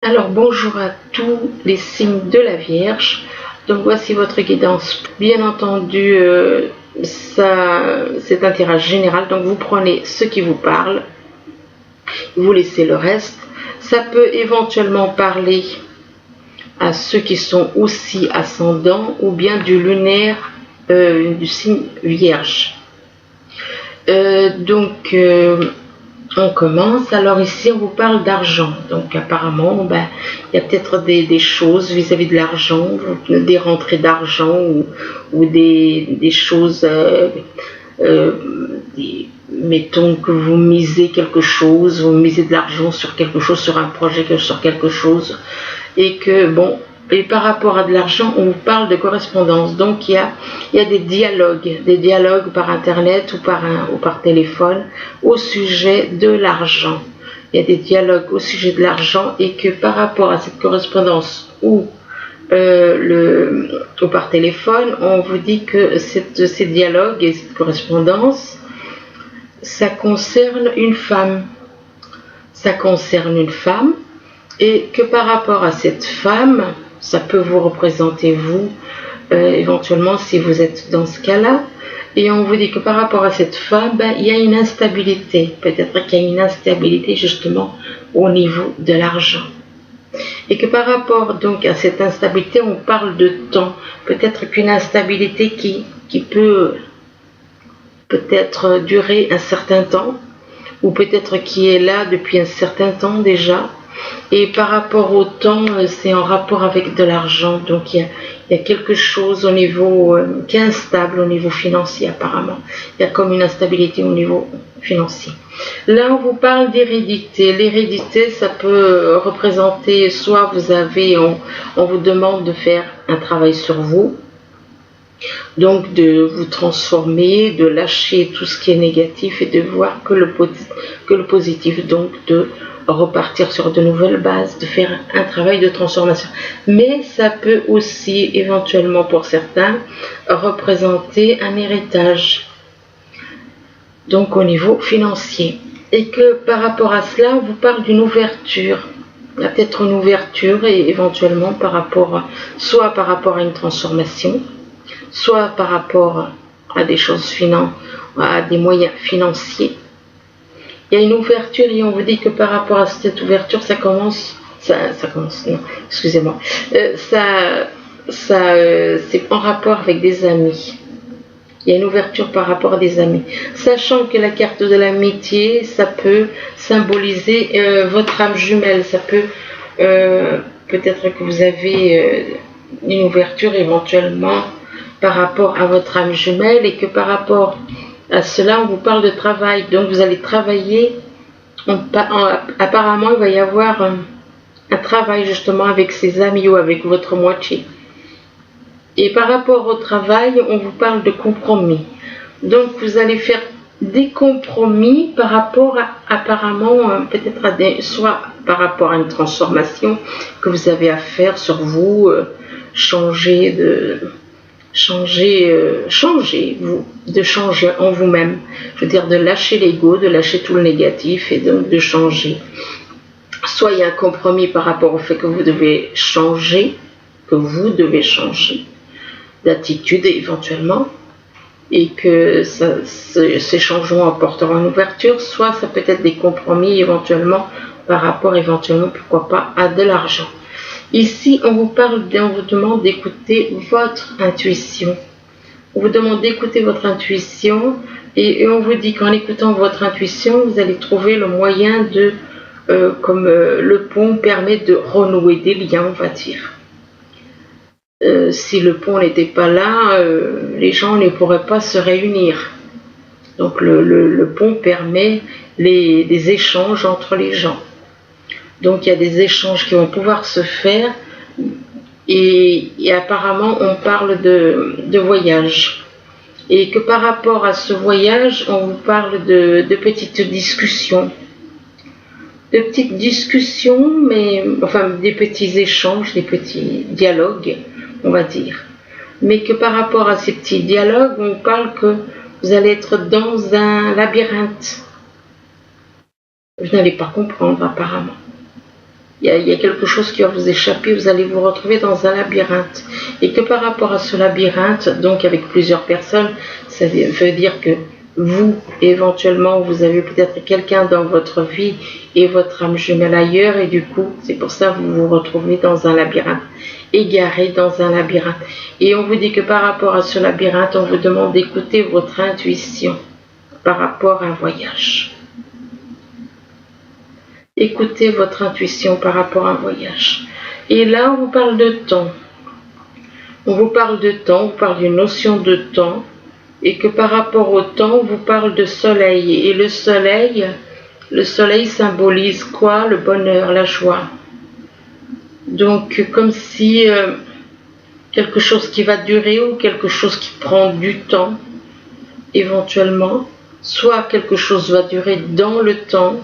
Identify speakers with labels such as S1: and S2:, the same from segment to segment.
S1: Alors bonjour à tous les signes de la Vierge. Donc voici votre guidance. Bien entendu, c'est un tirage général. Donc vous prenez ce qui vous parle, vous laissez le reste. Ça peut éventuellement parler à ceux qui sont aussi ascendants ou bien du lunaire du signe Vierge. On commence. Alors ici, on vous parle d'argent. Donc apparemment, il y a peut-être des choses vis-à-vis de l'argent, des rentrées d'argent ou des choses, mettons que vous misez quelque chose, vous misez de l'argent sur quelque chose, sur un projet, sur quelque chose, et que et par rapport à de l'argent, on vous parle de correspondance. Donc il y a des dialogues par internet ou par téléphone au sujet de l'argent. Il y a des dialogues au sujet de l'argent et que par rapport à cette correspondance ou par téléphone, on vous dit que ces dialogues et cette correspondance, ça concerne une femme. Ça concerne une femme et que par rapport à cette femme, ça peut vous représenter vous, éventuellement si vous êtes dans ce cas-là. Et on vous dit que par rapport à cette femme, il y a une instabilité. Peut-être qu'il y a une instabilité justement au niveau de l'argent. Et que par rapport donc à cette instabilité, on parle de temps. Peut-être qu'une instabilité qui peut peut-être durer un certain temps, ou peut-être qui est là depuis un certain temps déjà. Et par rapport au temps, c'est en rapport avec de l'argent. Donc il y a quelque chose au niveau qui est instable au niveau financier apparemment. Il y a comme une instabilité au niveau financier. Là, on vous parle d'hérédité. L'hérédité, ça peut représenter soit on vous demande de faire un travail sur vous. Donc de vous transformer, de lâcher tout ce qui est négatif et de voir que le positif, donc de repartir sur de nouvelles bases, de faire un travail de transformation. Mais ça peut aussi éventuellement pour certains représenter un héritage, donc au niveau financier. Et que par rapport à cela, on vous parle d'une ouverture. Il y a peut-être une ouverture et éventuellement soit par rapport à une transformation, soit par rapport à des choses à des moyens financiers. Il y a une ouverture et on vous dit que par rapport à cette ouverture, c'est en rapport avec des amis. Il y a une ouverture par rapport à des amis. Sachant que la carte de l'amitié, ça peut symboliser votre âme jumelle. Ça peut, peut-être que vous avez une ouverture éventuellement par rapport à votre âme jumelle et que par rapport à cela, on vous parle de travail. Donc vous allez travailler. Apparemment, il va y avoir un travail justement avec ses amis ou avec votre moitié. Et par rapport au travail, on vous parle de compromis. Donc vous allez faire des compromis par rapport apparemment peut-être soit par rapport à une transformation que vous avez à faire sur vous, changer en vous-même. Je veux dire de lâcher l'ego, de lâcher tout le négatif et donc de changer. Soit il y a un compromis par rapport au fait que vous devez changer d'attitude éventuellement, et que ces changements apporteront une ouverture, soit ça peut être des compromis éventuellement par rapport pourquoi pas à de l'argent. Ici, on vous demande d'écouter votre intuition. On vous demande d'écouter votre intuition et on vous dit qu'en écoutant votre intuition, vous allez trouver le moyen comme le pont permet de renouer des liens, on va dire. Si le pont n'était pas là, les gens ne pourraient pas se réunir. Donc le pont permet des échanges entre les gens. Donc il y a des échanges qui vont pouvoir se faire et apparemment on parle de voyage. Et que par rapport à ce voyage, on vous parle de petites discussions. De petites discussions, des petits échanges, des petits dialogues, on va dire. Mais que par rapport à ces petits dialogues, on parle que vous allez être dans un labyrinthe. Vous n'allez pas comprendre apparemment. Il il y a quelque chose qui va vous échapper, vous allez vous retrouver dans un labyrinthe. Et que par rapport à ce labyrinthe, donc avec plusieurs personnes, ça veut dire que vous, éventuellement, vous avez peut-être quelqu'un dans votre vie et votre âme jumelle ailleurs, et du coup, c'est pour ça que vous vous retrouvez dans un labyrinthe, égaré dans un labyrinthe. Et on vous dit que par rapport à ce labyrinthe, on vous demande d'écouter votre intuition par rapport à un voyage. Écoutez votre intuition par rapport à un voyage. Et là, on vous parle de temps. On vous parle de temps, on vous parle d'une notion de temps, et que par rapport au temps, on vous parle de soleil. Et le soleil symbolise quoi? Le bonheur, la joie. Donc, comme si quelque chose qui va durer ou quelque chose qui prend du temps, éventuellement, soit quelque chose va durer dans le temps,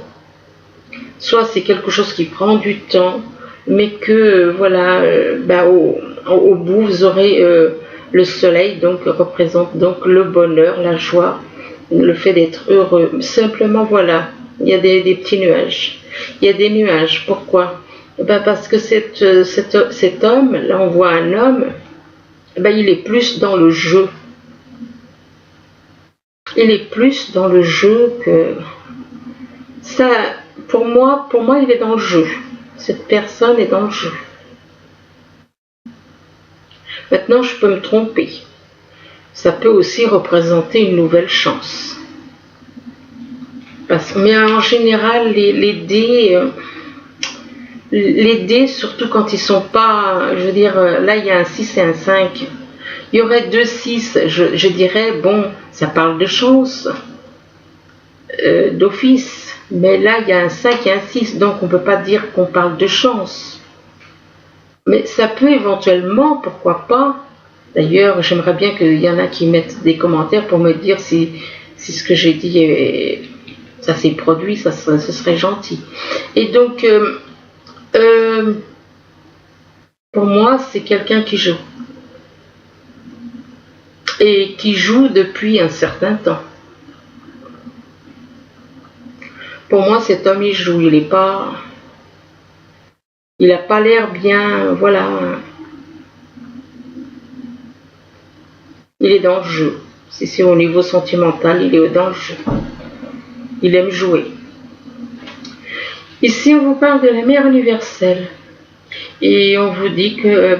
S1: soit c'est quelque chose qui prend du temps, mais que, voilà, au bout, vous aurez le soleil, donc représente donc le bonheur, la joie, le fait d'être heureux. Simplement, voilà, il y a des petits nuages. Il y a des nuages. Pourquoi? Parce que cet homme, là on voit un homme, il est plus dans le jeu. Il est plus dans le jeu que... Ça, pour moi, il est dans le jeu. Cette personne est dans le jeu. Maintenant, je peux me tromper. Ça peut aussi représenter une nouvelle chance. Mais en général, les dés, surtout quand ils sont pas, je veux dire, là il y a un 6 et un 5. Il y aurait 2 6, je dirais, bon, ça parle de chance, d'office. Mais là, il y a un 5 et un 6, donc on ne peut pas dire qu'on parle de chance. Mais ça peut éventuellement, pourquoi pas. D'ailleurs, j'aimerais bien qu'il y en a qui mettent des commentaires pour me dire si ce que j'ai dit, ça s'est produit, ce serait gentil. Et donc, pour moi, c'est quelqu'un qui joue. Et qui joue depuis un certain temps. Pour moi, cet homme, il joue, il n'a pas l'air bien, voilà. Il est dans le jeu. Si c'est au niveau sentimental, il est dans le jeu. Il aime jouer. Ici, on vous parle de la mère universelle. Et on vous dit que,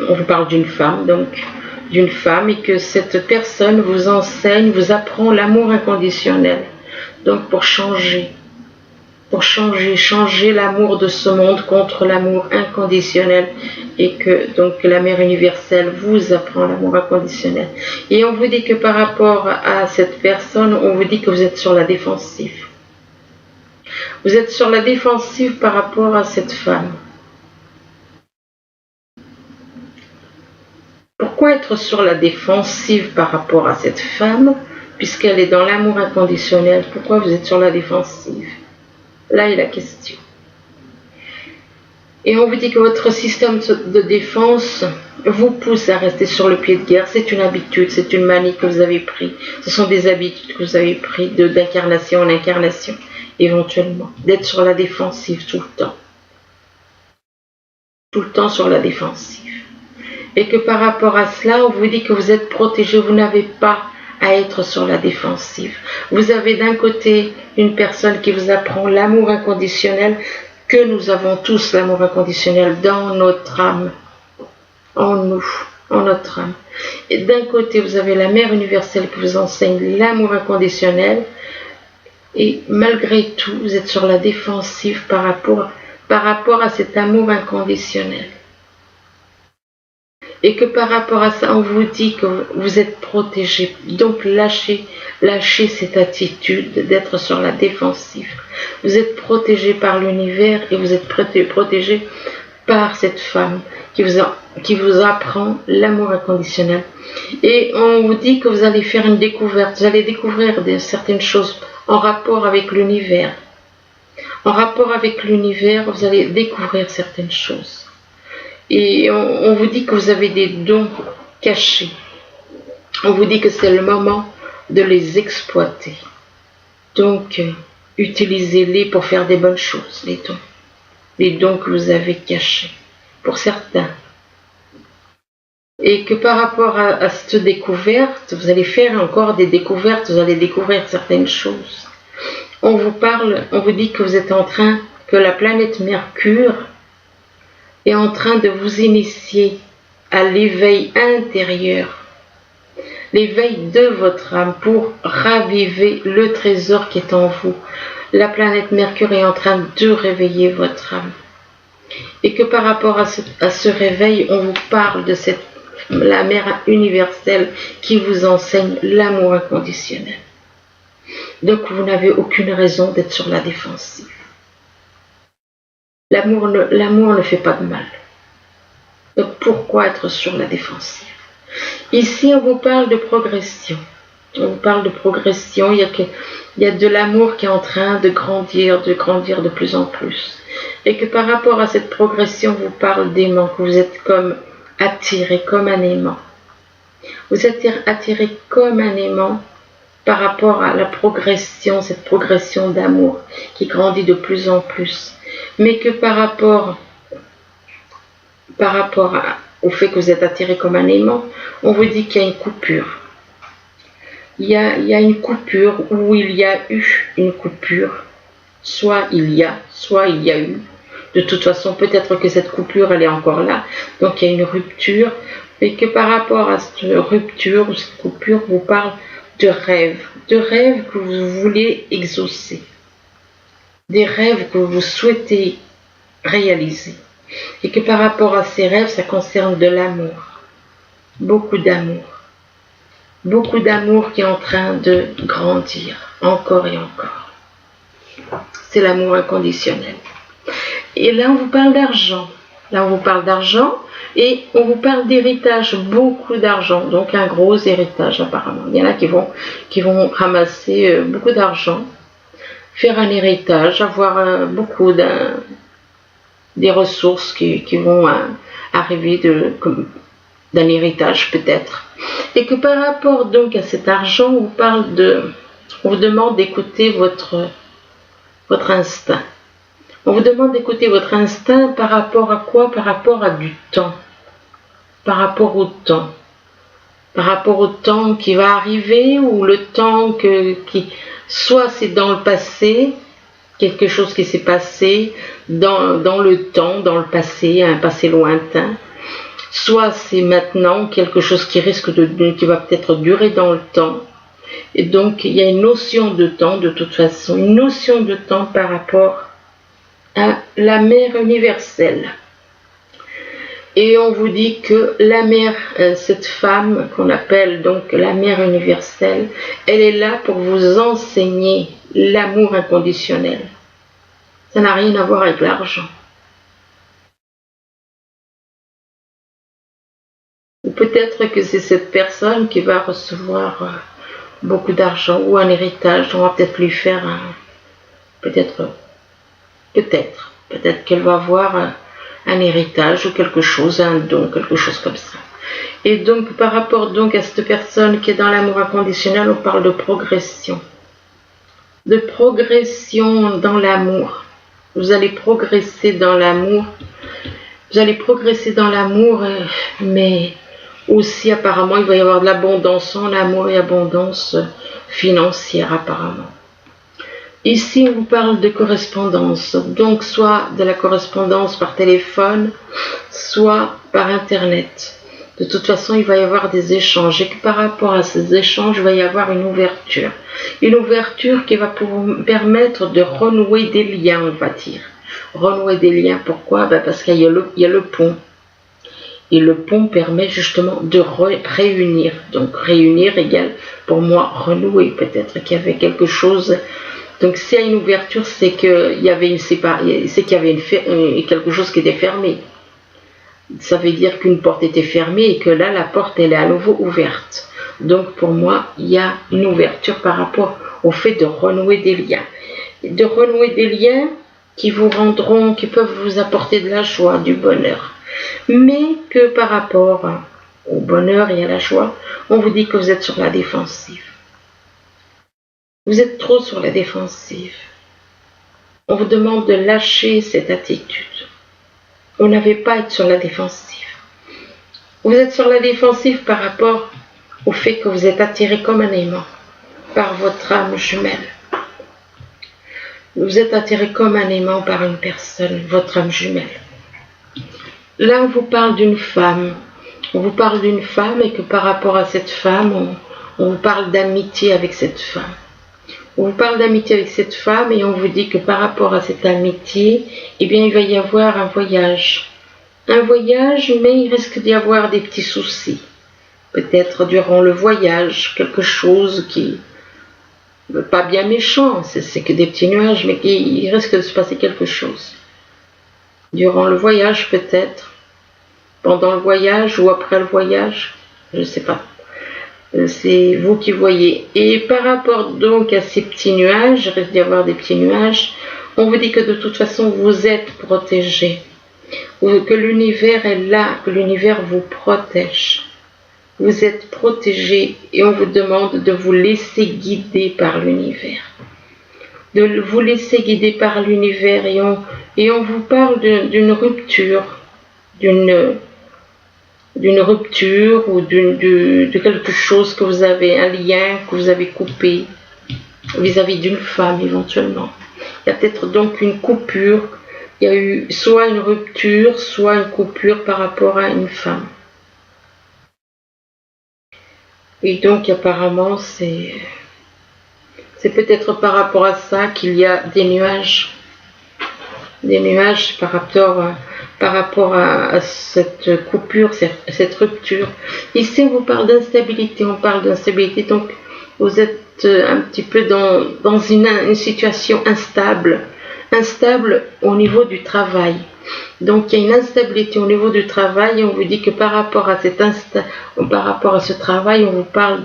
S1: on vous parle d'une femme, donc, d'une femme, et que cette personne vous enseigne, vous apprend l'amour inconditionnel. Donc pour changer l'amour de ce monde contre l'amour inconditionnel, et que donc la mère universelle vous apprend l'amour inconditionnel. Et on vous dit que par rapport à cette personne, on vous dit que vous êtes sur la défensive. Vous êtes sur la défensive par rapport à cette femme. Pourquoi être sur la défensive par rapport à cette femme? Puisqu'elle est dans l'amour inconditionnel, pourquoi vous êtes sur la défensive? Là est la question. Et on vous dit que votre système de défense vous pousse à rester sur le pied de guerre. C'est une habitude, c'est une manie que vous avez prise. Ce sont des habitudes que vous avez prises d'incarnation en incarnation, éventuellement. D'être sur la défensive tout le temps. Tout le temps sur la défensive. Et que par rapport à cela, on vous dit que vous êtes protégé, vous n'avez pas à être sur la défensive. Vous avez d'un côté une personne qui vous apprend l'amour inconditionnel, que nous avons tous l'amour inconditionnel dans notre âme, en nous, en notre âme. Et d'un côté, vous avez la mère universelle qui vous enseigne l'amour inconditionnel, et malgré tout, vous êtes sur la défensive par rapport à cet amour inconditionnel. Et que par rapport à ça, on vous dit que vous êtes protégé. Donc lâchez cette attitude d'être sur la défensive. Vous êtes protégé par l'univers et vous êtes protégé par cette femme qui vous apprend l'amour inconditionnel. Et on vous dit que vous allez faire une découverte. Vous allez découvrir certaines choses en rapport avec l'univers. En rapport avec l'univers, vous allez découvrir certaines choses. Et on vous dit que vous avez des dons cachés. On vous dit que c'est le moment de les exploiter. Donc, utilisez-les pour faire des bonnes choses, les dons. les dons que vous avez cachés, pour certains. Et que par rapport à cette découverte, vous allez faire encore des découvertes, vous allez découvrir certaines choses. On vous parle, on vous dit que vous êtes en train, que la planète Mercure est en train de vous initier à l'éveil intérieur, l'éveil de votre âme pour raviver le trésor qui est en vous. La planète Mercure est en train de réveiller votre âme. Et que par rapport à ce réveil, on vous parle de la mère universelle qui vous enseigne l'amour inconditionnel. Donc vous n'avez aucune raison d'être sur la défensive. L'amour ne fait pas de mal. Donc pourquoi être sur la défensive? Ici on vous parle de progression. On vous parle de progression, il y a de l'amour qui est en train de grandir de plus en plus. Et que par rapport à cette progression, on vous parle d'aimant, que vous êtes comme attiré comme un aimant. Vous êtes attiré comme un aimant par rapport à la progression, cette progression d'amour qui grandit de plus en plus. Mais que par rapport au fait que vous êtes attiré comme un aimant, on vous dit qu'il y a une coupure. Il y a une coupure, ou il y a eu une coupure. Soit il y a eu. De toute façon, peut-être que cette coupure, elle est encore là. Donc il y a une rupture. Et que par rapport à cette rupture ou cette coupure, vous parle de rêves que vous voulez exaucer. Des rêves que vous souhaitez réaliser. Et que par rapport à ces rêves, ça concerne de l'amour. Beaucoup d'amour. Beaucoup d'amour qui est en train de grandir, encore et encore. C'est l'amour inconditionnel. Et là, on vous parle d'argent. Là, on vous parle d'argent et on vous parle d'héritage, beaucoup d'argent. Donc, un gros héritage, apparemment. Il y en a qui vont ramasser beaucoup d'argent, faire un héritage, avoir beaucoup des ressources qui vont arriver d'un héritage, peut-être. Et que par rapport donc à cet argent, on vous demande d'écouter votre instinct. On vous demande d'écouter votre instinct par rapport à quoi? Par rapport à du temps. Par rapport au temps. Par rapport au temps qui va arriver ou le temps qui soit c'est dans le passé, quelque chose qui s'est passé dans le temps, dans le passé, un passé lointain. Soit c'est maintenant quelque chose qui qui va peut-être durer dans le temps. Et donc il y a une notion de temps de toute façon, une notion de temps par rapport à la mère universelle. Et on vous dit que la mère, cette femme qu'on appelle donc la mère universelle, elle est là pour vous enseigner l'amour inconditionnel. Ça n'a rien à voir avec l'argent. Ou peut-être que c'est cette personne qui va recevoir beaucoup d'argent ou un héritage. On va peut-être lui faire peut-être qu'elle va avoir un héritage ou quelque chose, un don, quelque chose comme ça. Et donc par rapport donc à cette personne qui est dans l'amour inconditionnel, on parle de progression. De progression dans l'amour. Vous allez progresser dans l'amour. Vous allez progresser dans l'amour, mais aussi apparemment il va y avoir de l'abondance en amour et abondance financière apparemment. Ici on vous parle de correspondance, donc soit de la correspondance par téléphone, soit par internet. De toute façon il va y avoir des échanges et que par rapport à ces échanges il va y avoir une ouverture. Une ouverture qui va vous permettre de renouer des liens, on va dire. Renouer des liens, pourquoi? Parce qu'il y a le pont. Et le pont permet justement de réunir. Donc réunir égale pour moi renouer. Peut-être qu'il y avait quelque chose. Donc s'il y a une ouverture, c'est qu'il y avait quelque chose qui était fermé. Ça veut dire qu'une porte était fermée et que là la porte elle est à nouveau ouverte. Donc pour moi il y a une ouverture par rapport au fait de renouer des liens. De renouer des liens qui peuvent vous apporter de la joie, du bonheur. Mais que par rapport au bonheur et à la joie, on vous dit que vous êtes sur la défensive. Vous êtes trop sur la défensive. On vous demande de lâcher cette attitude. Vous n'avez pas à être sur la défensive. Vous êtes sur la défensive par rapport au fait que vous êtes attiré comme un aimant par votre âme jumelle. Vous êtes attiré comme un aimant par une personne, votre âme jumelle. Là, on vous parle d'une femme. On vous parle d'une femme et que par rapport à cette femme, on vous parle d'amitié avec cette femme. On vous parle d'amitié avec cette femme et on vous dit que par rapport à cette amitié, eh bien, il va y avoir un voyage. Un voyage, mais il risque d'y avoir des petits soucis. Peut-être durant le voyage, quelque chose qui... pas bien méchant, c'est que des petits nuages, mais il risque de se passer quelque chose. Durant le voyage, peut-être. Pendant le voyage ou après le voyage, je ne sais pas. C'est vous qui voyez. Et par rapport donc à ces petits nuages, il risque d'y avoir des petits nuages, on vous dit que de toute façon vous êtes protégé. Que l'univers est là, que l'univers vous protège. Vous êtes protégé et on vous demande de vous laisser guider par l'univers. De vous laisser guider par l'univers et on vous parle d'une rupture, d'une rupture ou de quelque chose que vous avez, un lien que vous avez coupé vis-à-vis d'une femme éventuellement. Il y a peut-être donc une coupure, il y a eu soit une rupture, soit une coupure par rapport à une femme. Et donc apparemment c'est peut-être par rapport à ça qu'il y a des nuages par rapport à cette coupure, cette rupture. Ici on vous parle d'instabilité, donc vous êtes un petit peu dans une situation instable au niveau du travail. Donc il y a une instabilité au niveau du travail et on vous dit que par rapport à ce travail, on vous parle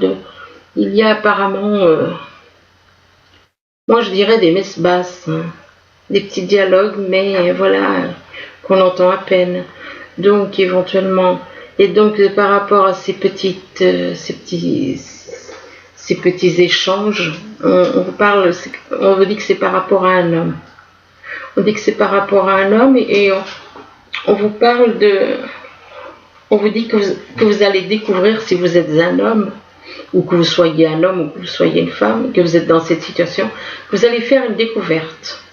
S1: il y a apparemment, moi je dirais des messes basses, hein, des petits dialogues, mais voilà, qu'on entend à peine. Donc éventuellement, et donc par rapport à ces petits échanges, on vous dit que c'est par rapport à un homme. On dit que c'est par rapport à un homme et on vous parle on vous dit que vous allez découvrir si vous êtes un homme, ou que vous soyez un homme, ou que vous soyez une femme, que vous êtes dans cette situation, vous allez faire une découverte.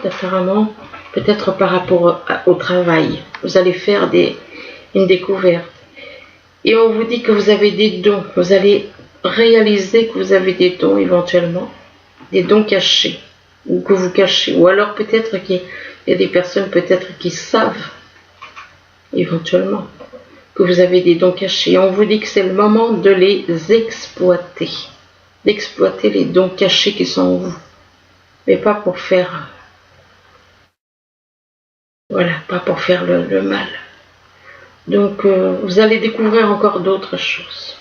S1: Apparemment, peut-être par rapport au travail. Vous allez faire une découverte. Et on vous dit que vous avez des dons. Vous allez réaliser que vous avez des dons éventuellement. Des dons cachés. Ou que vous cachez. Ou alors peut-être qu'il y a des personnes peut-être qui savent éventuellement que vous avez des dons cachés. Et on vous dit que c'est le moment de les exploiter. D'exploiter les dons cachés qui sont en vous. Mais pas pour faire... Voilà, pas pour faire le mal. Donc vous allez découvrir encore d'autres choses.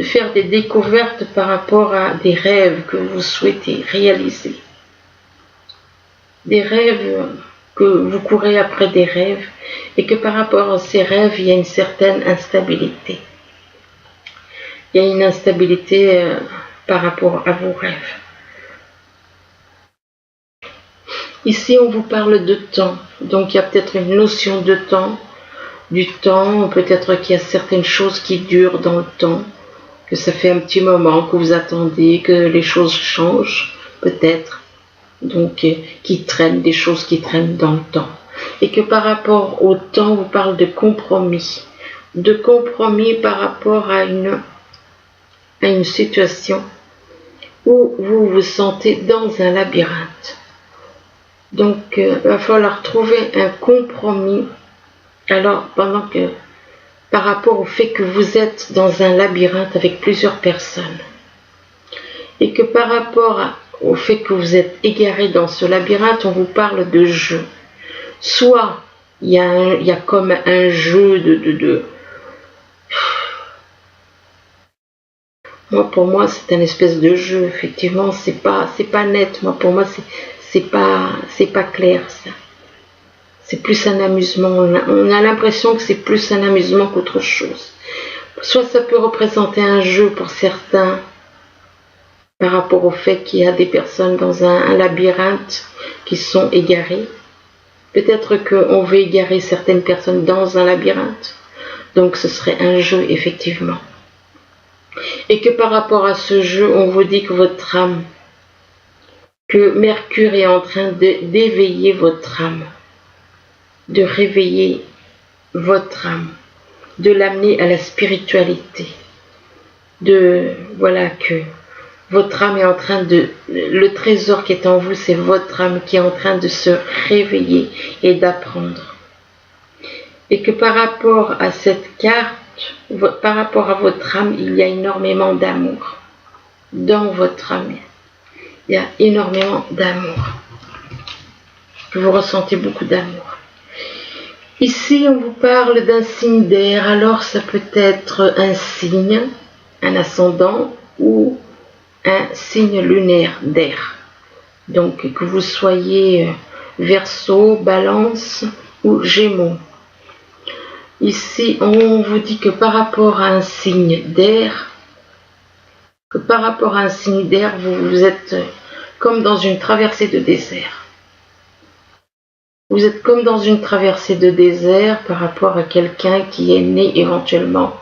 S1: Faire des découvertes par rapport à des rêves que vous souhaitez réaliser. Des rêves que vous courez après des rêves et que par rapport à ces rêves, il y a une certaine instabilité. Il y a une instabilité par rapport à vos rêves. Ici, on vous parle de temps. Donc, il y a peut-être une notion de temps. Du temps, peut-être qu'il y a certaines choses qui durent dans le temps. Que ça fait un petit moment que vous attendez, que les choses changent, peut-être. Donc, des choses qui traînent dans le temps. Et que par rapport au temps, on vous parle de compromis. De compromis par rapport à une situation où vous vous sentez dans un labyrinthe. Donc, il va falloir trouver un compromis. Alors, par rapport au fait que vous êtes dans un labyrinthe avec plusieurs personnes. Et que par rapport au fait que vous êtes égaré dans ce labyrinthe, on vous parle de jeu. Soit, il y a comme un jeu Moi, pour moi, c'est un espèce de jeu. Effectivement, c'est pas net. Moi, pour moi, c'est pas clair, ça. C'est plus un amusement. On a l'impression que c'est plus un amusement qu'autre chose. Soit ça peut représenter un jeu pour certains. par rapport au fait qu'il y a des personnes dans un labyrinthe qui sont égarées. Peut-être qu'on veut égarer certaines personnes dans un labyrinthe. Donc ce serait un jeu, effectivement. Et que par rapport à ce jeu, on vous dit que votre âme, que Mercure est en train d'éveiller votre âme, de réveiller votre âme, de l'amener à la spiritualité. Voilà que votre âme est en train de... Le trésor qui est en vous, c'est votre âme qui est en train de se réveiller et d'apprendre. Et que par rapport à cette carte, par rapport à votre âme, il y a énormément d'amour. Dans votre âme, il y a énormément d'amour. Que vous ressentez beaucoup d'amour. Ici, on vous parle d'un signe d'air. Alors, ça peut être un signe, un ascendant ou un signe lunaire d'air. Donc, que vous soyez Verseau, Balance ou Gémeaux. Ici, on vous dit que par rapport à un signe d'air, vous êtes comme dans une traversée de désert. Vous êtes comme dans une traversée de désert par rapport à quelqu'un qui est né éventuellement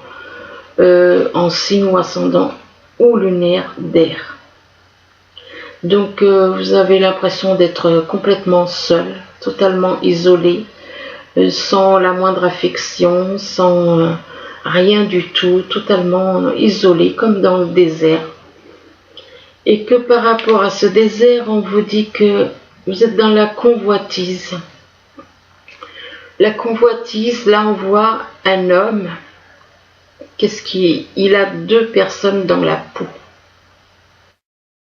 S1: en signe ou ascendant ou lunaire d'air. Donc vous avez l'impression d'être complètement seul, totalement isolé, sans la moindre affection, sans rien du tout, totalement isolé, comme dans le désert. Et que par rapport à ce désert, on vous dit que vous êtes dans la convoitise. La convoitise, là on voit un homme, il a deux personnes dans la peau.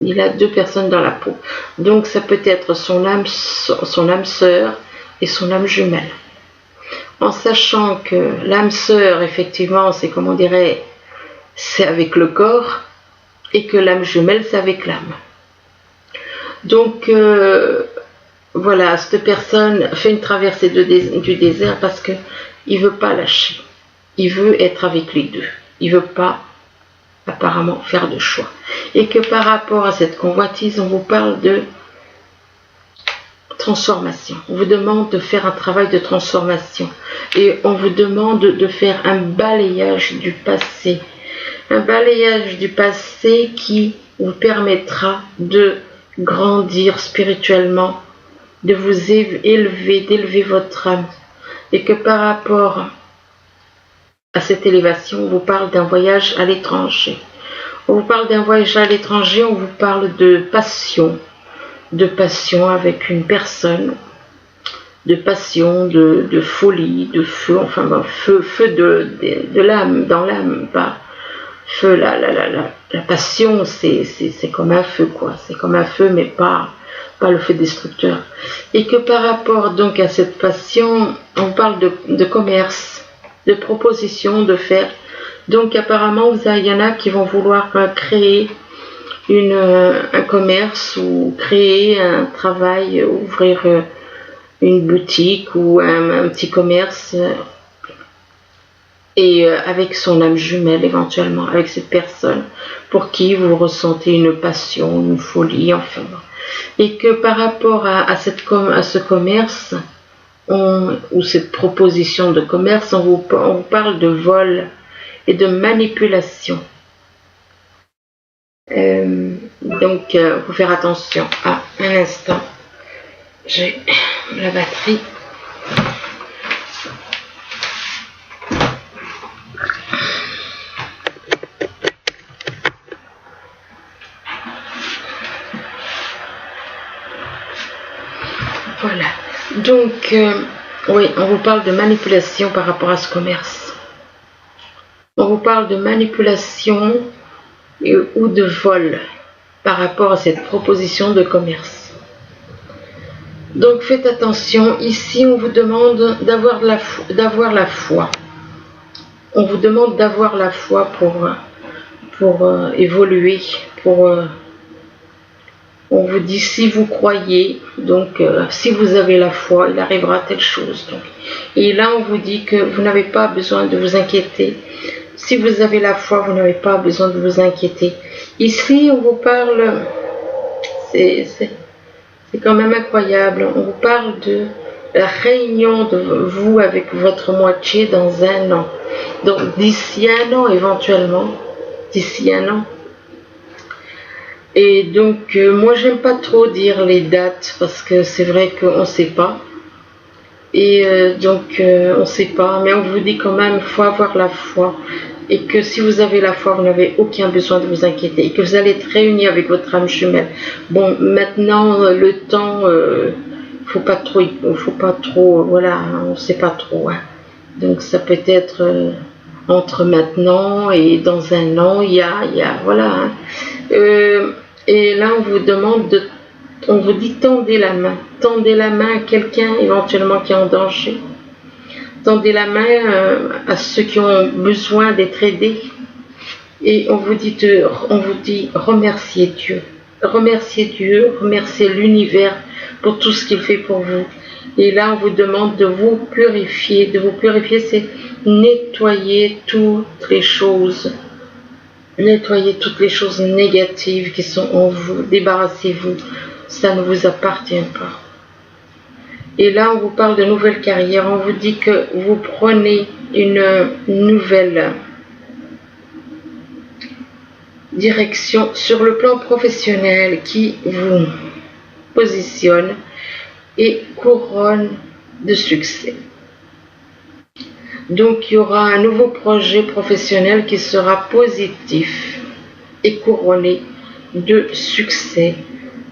S1: Il a deux personnes dans la peau. Donc ça peut être son âme sœur et son âme jumelle. En sachant que l'âme sœur, effectivement, c'est comme on dirait, c'est avec le corps, et que l'âme jumelle, c'est avec l'âme. Donc, voilà, cette personne fait une traversée du désert parce qu'il ne veut pas lâcher. Il veut être avec les deux. Il ne veut pas, apparemment, faire de choix. Et que par rapport à cette convoitise, on vous parle de transformation. On vous demande de faire un travail de transformation. Et on vous demande de faire un balayage du passé. Un balayage du passé qui vous permettra de grandir spirituellement, de vous élever, d'élever votre âme. Et que par rapport à cette élévation, on vous parle d'un voyage à l'étranger. On vous parle d'un voyage à l'étranger, on vous parle de passion avec une personne, de passion, de folie, de feu, enfin bon, feu de l'âme, dans l'âme, pas feu, la passion, c'est comme un feu, quoi, c'est comme un feu, mais pas le feu destructeur. Et que par rapport donc à cette passion, on parle de commerce, de proposition, de faire. Donc apparemment, il y en a qui vont vouloir créer un commerce ou créer un travail, ouvrir une boutique ou un petit commerce et avec son âme jumelle éventuellement, avec cette personne pour qui vous ressentez une passion, une folie, enfin. Et que par rapport à ce commerce, ou cette proposition de commerce, on vous parle de vol et de manipulation. Donc, faut faire attention. Ah, un instant, j'ai la batterie. Voilà. Donc, oui, on vous parle de manipulation par rapport à ce commerce. On vous parle de manipulation ou de vol par rapport à cette proposition de commerce. Donc faites attention, ici on vous demande d'avoir la foi. On vous demande d'avoir la foi pour évoluer, on vous dit si vous croyez, donc si vous avez la foi, il arrivera telle chose. Donc. Et là on vous dit que vous n'avez pas besoin de vous inquiéter si vous avez la foi, vous n'avez pas besoin de vous inquiéter. Ici, on vous parle, c'est quand même incroyable, on vous parle de la réunion de vous avec votre moitié dans un an. Donc d'ici un an éventuellement, d'ici un an. Et donc moi j'aime pas trop dire les dates parce que c'est vrai qu'on ne sait pas. Et donc on ne sait pas, mais on vous dit quand même, il faut avoir la foi. Et que si vous avez la foi, vous n'avez aucun besoin de vous inquiéter. Et que vous allez être réunis avec votre âme jumelle. Bon, maintenant, le temps, faut pas trop, voilà, on ne sait pas trop. Hein. Donc ça peut être entre maintenant et dans un an, il y a voilà. Hein. Et là, on vous demande on vous dit tendez la main à quelqu'un éventuellement qui est en danger. Tendez la main à ceux qui ont besoin d'être aidés. Et on vous dit remercier Dieu. Remercier Dieu, remercier l'univers pour tout ce qu'il fait pour vous. Et là, on vous demande de vous purifier. De vous purifier, c'est nettoyer toutes les choses. Nettoyez toutes les choses négatives qui sont en vous. Débarrassez-vous. Ça ne vous appartient pas. Et là, on vous parle de nouvelle carrière. On vous dit que vous prenez une nouvelle direction sur le plan professionnel qui vous positionne et couronne de succès. Donc, il y aura un nouveau projet professionnel qui sera positif et couronné de succès.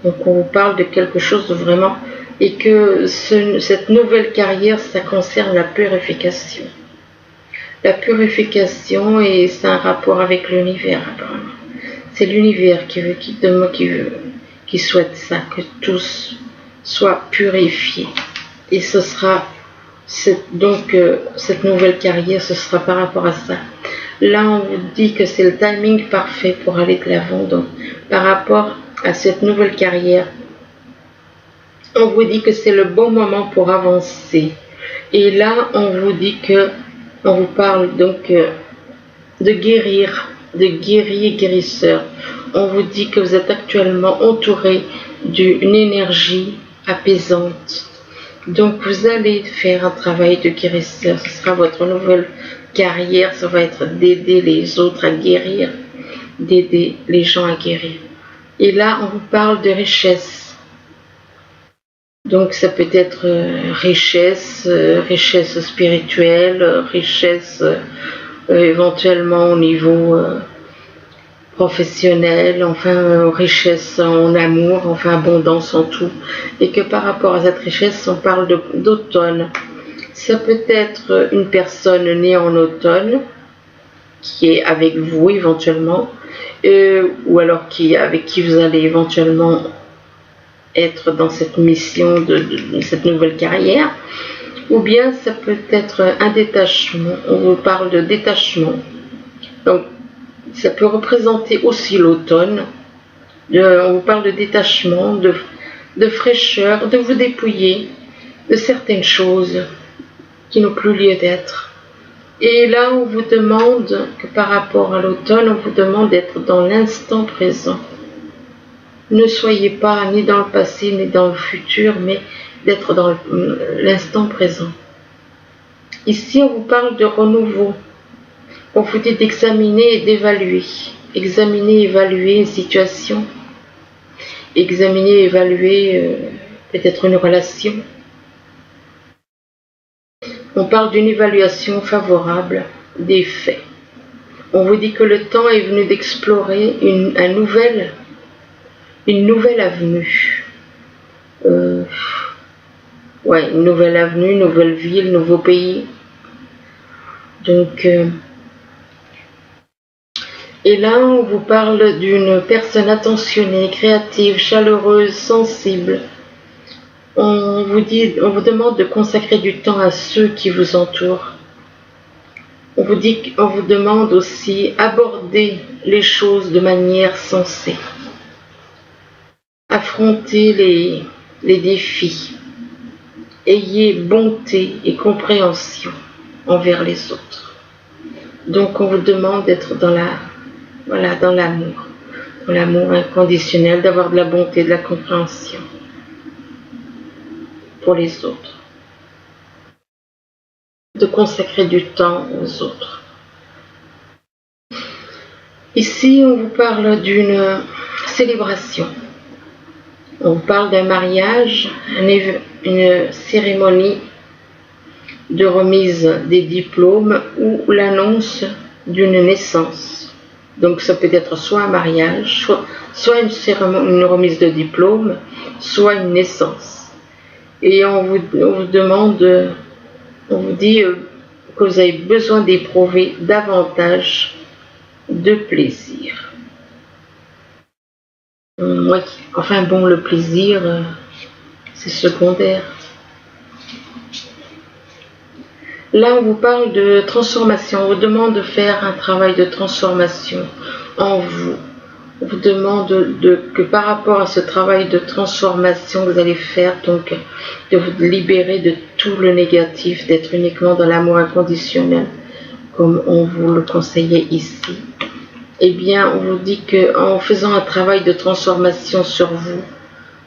S1: Donc, on vous parle de quelque chose de vraiment... Et que cette nouvelle carrière, ça concerne la purification. La purification, et c'est un rapport avec l'univers, apparemment. C'est l'univers qui souhaite ça, que tous soient purifiés. Et ce sera... Donc, cette nouvelle carrière, ce sera par rapport à ça. Là, on vous dit que c'est le timing parfait pour aller de l'avant. Donc, par rapport à cette nouvelle carrière, on vous dit que c'est le bon moment pour avancer. Et là, on vous dit que, on vous parle donc de guérir, de guérir, guérisseur. On vous dit que vous êtes actuellement entouré d'une énergie apaisante. Donc, vous allez faire un travail de guérisseur. Ce sera votre nouvelle carrière. Ça va être d'aider les autres à guérir, d'aider les gens à guérir. Et là, on vous parle de richesse. Donc ça peut être richesse spirituelle, richesse éventuellement au niveau professionnel, enfin richesse en amour, enfin abondance en tout. Et que par rapport à cette richesse, on parle d'automne. Ça peut être une personne née en automne, qui est avec vous éventuellement, ou alors avec qui vous allez éventuellement être dans cette mission de cette nouvelle carrière, ou bien ça peut être un détachement. On vous parle de détachement. Donc, ça peut représenter aussi l'automne. On vous parle de détachement, de fraîcheur, de vous dépouiller de certaines choses qui n'ont plus lieu d'être. Et là, on vous demande que par rapport à l'automne, on vous demande d'être dans l'instant présent. Ne soyez pas ni dans le passé ni dans le futur, mais d'être dans l'instant présent. Ici, on vous parle de renouveau. On vous dit d'examiner et d'évaluer. Examiner, évaluer une situation. Examiner, évaluer peut-être une relation. On parle d'une évaluation favorable des faits. On vous dit que le temps est venu d'explorer une nouvelle avenue. Une nouvelle avenue, nouvelle ville, nouveau pays. Donc, et là, on vous parle d'une personne attentionnée, créative, chaleureuse, sensible. On vous demande de consacrer du temps à ceux qui vous entourent. On vous demande aussi d'aborder les choses de manière sensée. Affrontez les défis. Ayez bonté et compréhension envers les autres. Donc on vous demande d'être dans dans l'amour inconditionnel, d'avoir de la bonté, de la compréhension pour les autres, de consacrer du temps aux autres. Ici, on vous parle d'une célébration. On vous parle d'un mariage, une cérémonie de remise des diplômes ou l'annonce d'une naissance. Donc ça peut être soit un mariage, soit une remise de diplôme, soit une naissance. Et on vous demande, on vous dit que vous avez besoin d'éprouver davantage de plaisir. Oui, enfin bon, le plaisir, c'est secondaire. Là, on vous parle de transformation. On vous demande de faire un travail de transformation en vous. On vous demande que par rapport à ce travail de transformation que vous allez faire, donc de vous libérer de tout le négatif, d'être uniquement dans l'amour inconditionnel, comme on vous le conseillait ici. Eh bien, on vous dit qu'en faisant un travail de transformation sur vous,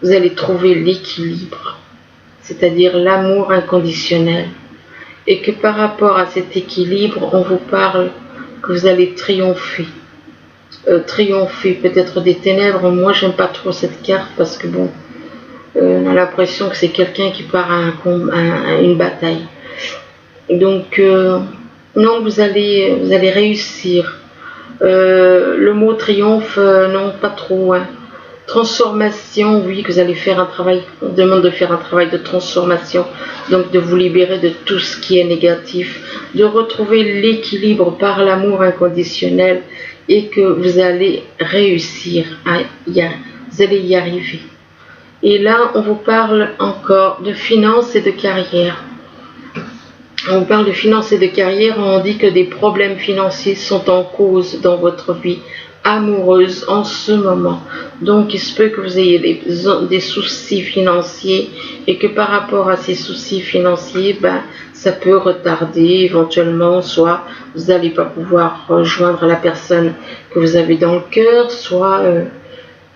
S1: vous allez trouver l'équilibre, c'est-à-dire l'amour inconditionnel. Et que par rapport à cet équilibre, on vous parle que vous allez triompher. Triompher peut-être des ténèbres. Moi, j'aime pas trop cette carte parce que bon, on a l'impression que c'est quelqu'un qui part à une bataille. Donc, non, vous allez réussir. Le mot triomphe, non, pas trop. Hein. Transformation, oui, que vous allez faire un travail, on demande de faire un travail de transformation, donc de vous libérer de tout ce qui est négatif, de retrouver l'équilibre par l'amour inconditionnel et que vous allez réussir, vous allez y arriver. Et là, on vous parle encore de finances et de carrière. On vous parle de finances et de carrière, on dit que des problèmes financiers sont en cause dans votre vie amoureuse en ce moment. Donc il se peut que vous ayez des soucis financiers et que par rapport à ces soucis financiers, ça peut retarder éventuellement, soit vous n'allez pas pouvoir rejoindre la personne que vous avez dans le cœur, soit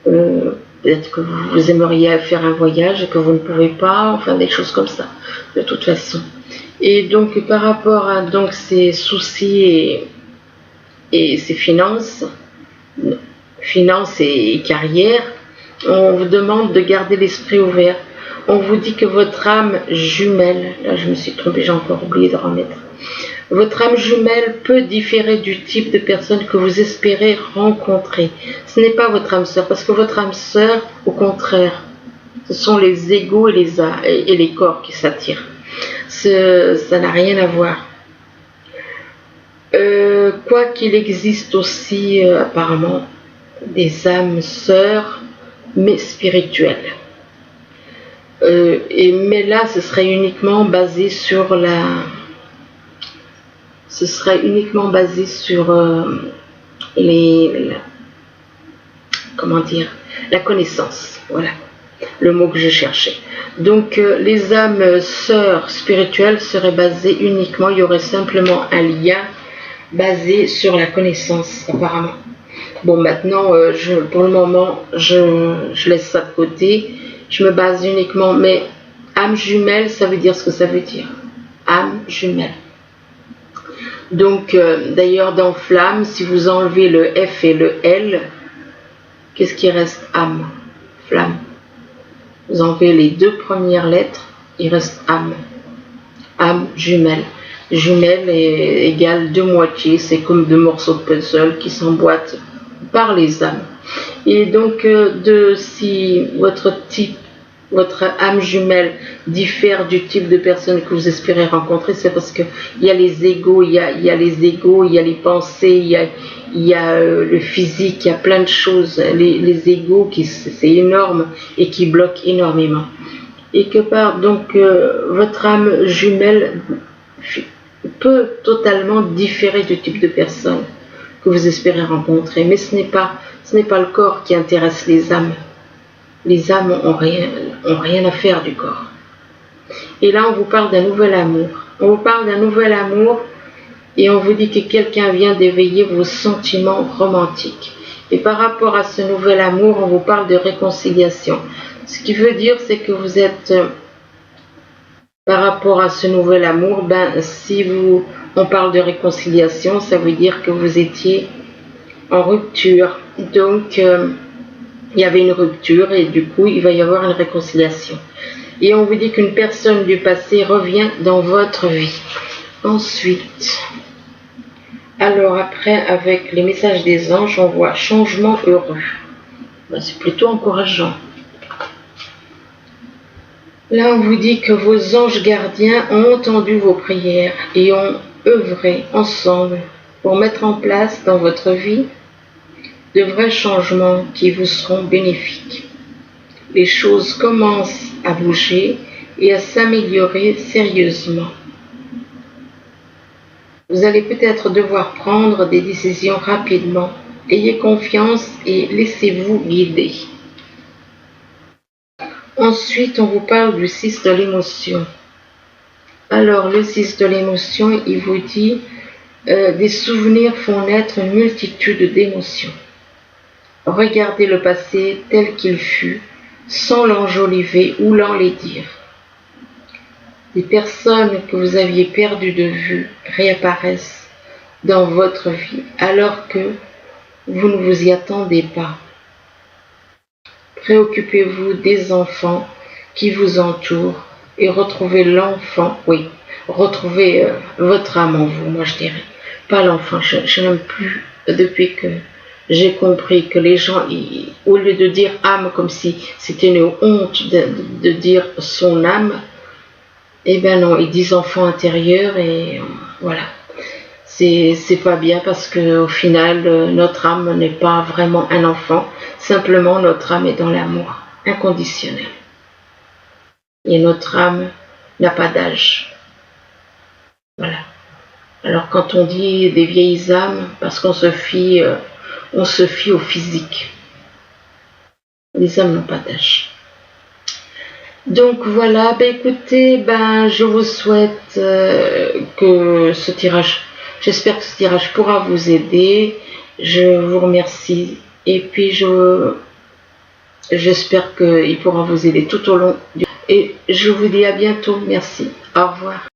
S1: peut-être que vous aimeriez faire un voyage et que vous ne pouvez pas, enfin des choses comme ça, de toute façon. Et donc par rapport à donc, ces soucis et ces finances et carrière, on vous demande de garder l'esprit ouvert. On vous dit que votre âme jumelle, là je me suis trompée, j'ai encore oublié de remettre, votre âme jumelle peut différer du type de personne que vous espérez rencontrer. Ce n'est pas votre âme sœur, parce que votre âme sœur, au contraire, ce sont les égos et les corps qui s'attirent. Ça n'a rien à voir. Quoi qu'il existe aussi apparemment des âmes sœurs, mais spirituelles. Mais là, ce serait uniquement basé sur la connaissance. Voilà le mot que je cherchais. Donc les âmes sœurs spirituelles seraient basées uniquement, il y aurait simplement un lien basé sur la connaissance apparemment. Bon, maintenant, pour le moment, je laisse ça de côté. Je me base uniquement, mais âme jumelle, ça veut dire ce que ça veut dire. Âme jumelle. Donc, d'ailleurs, dans flamme, si vous enlevez le F et le L, qu'est-ce qui reste? Âme, flamme. Vous enlevez les deux premières lettres, il reste âme. Âme jumelle. Jumelle est égale deux moitiés, c'est comme deux morceaux de puzzle qui s'emboîtent par les âmes. Et donc, si votre âme jumelle diffère du type de personne que vous espérez rencontrer, c'est parce qu'il y a les égos, il y a les pensées, il y a le physique, il y a plein de choses, les égos, c'est énorme et qui bloquent énormément. Et que donc votre âme jumelle peut totalement différer du type de personne que vous espérez rencontrer, mais ce n'est pas le corps qui intéresse les âmes. Les âmes ont rien à faire du corps. Et là, on vous parle d'un nouvel amour. On vous parle d'un nouvel amour Et on vous dit que quelqu'un vient d'éveiller vos sentiments romantiques. Et par rapport à ce nouvel amour, on vous parle de réconciliation. Ce qui veut dire, c'est que vous êtes, par rapport à ce nouvel amour, si on parle de réconciliation, ça veut dire que vous étiez en rupture. Donc, il y avait une rupture et du coup, il va y avoir une réconciliation. Et on vous dit qu'une personne du passé revient dans votre vie. Ensuite, alors après, avec les messages des anges, on voit changement heureux. C'est plutôt encourageant. Là, on vous dit que vos anges gardiens ont entendu vos prières et ont œuvré ensemble pour mettre en place dans votre vie de vrais changements qui vous seront bénéfiques. Les choses commencent à bouger et à s'améliorer sérieusement. Vous allez peut-être devoir prendre des décisions rapidement. Ayez confiance et laissez-vous guider. Ensuite, on vous parle du 6 de l'émotion. Alors, le 6 de l'émotion, il vous dit des souvenirs font naître une multitude d'émotions. Regardez le passé tel qu'il fut, sans l'enjoliver ou l'enlaidir. Des personnes que vous aviez perdues de vue réapparaissent dans votre vie alors que vous ne vous y attendez pas. Préoccupez-vous des enfants qui vous entourent et retrouvez retrouvez votre âme en vous, moi je dirais. Pas l'enfant, je n'aime plus depuis que j'ai compris que les gens, au lieu de dire âme comme si c'était une honte de dire son âme, eh bien non, ils disent enfant intérieur et voilà. C'est pas bien parce qu'au final, notre âme n'est pas vraiment un enfant. Simplement, notre âme est dans l'amour inconditionnel. Et notre âme n'a pas d'âge. Voilà. Alors quand on dit des vieilles âmes, parce qu'on se fie au physique. Les âmes n'ont pas d'âge. Donc voilà, écoutez, je vous souhaite que ce tirage, j'espère que ce tirage pourra vous aider. Je vous remercie et puis j'espère qu'il pourra vous aider tout au long. Et je vous dis à bientôt. Merci. Au revoir.